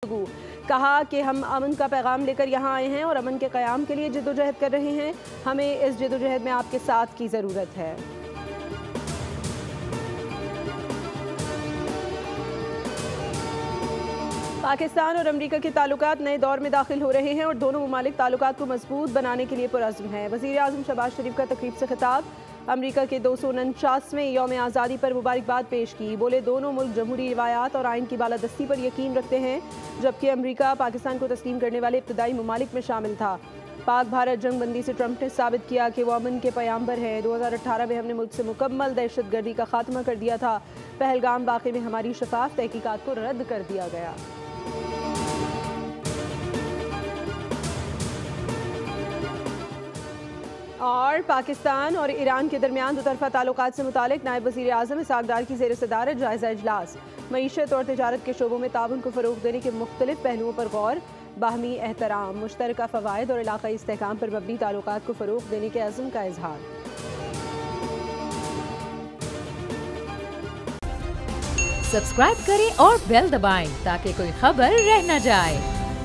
कहा कि हम अमन का पैगाम लेकर यहाँ आए हैं और अमन के क़याम के लिए जद्दोजहद कर रहे हैं। हमें इस जद्दोजहद में आपके साथ की ज़रूरत है। पाकिस्तान और अमरीका के ताल्लुकात नए दौर में दाखिल हो रहे हैं और दोनों ममालिक ताल्लुकात को मजबूत बनाने के लिए पुरअज़्म हैं। वज़ीर आज़म शहबाज शरीफ का तकरीब से खिताब। अमरीका के 249वें यौम आज़ादी पर मुबारकबाद पेश की। बोले दोनों मुल्क जमहूरी रिवायात और आइन की बालादस्ती पर यकीन रखते हैं, जबकि अमरीका पाकिस्तान को तस्लीम करने वाले इब्तदाई ममालिक में शामिल था। पाक भारत जंग बंदी से ट्रंप ने साबित किया कि वो अमन के पैगाम्बर हैं। 2018 में हमने मुल्क से मुकम्मल दहशतगर्दी का खात्मा कर दिया था। पहलगाम वाक़े में हमारी शफाफ तहकीकात को रद्द कर दिया गया। और पाकिस्तान और ईरान के दरमियान दोतरफा ताल्लुकात से मुतालिक नायब वज़ीर आज़म इसहाक़ डार की ज़ेर सदारत जायज़ा इजलास। मईशत और तिजारत के शोबों में ताउन को फ़रोग़ देने के मुख्तलिफ पहलुओं पर गौर, बाहमी एहतराम, मुश्तरका फ़वाइद और इलाक़ाई इस्तेहकाम पर मबनी ताल्लुकात को फ़रोग़ देने के अज़्म का इज़हार। सब्सक्राइब करें और बेल दबाएं ताकि कोई खबर रह न जाए।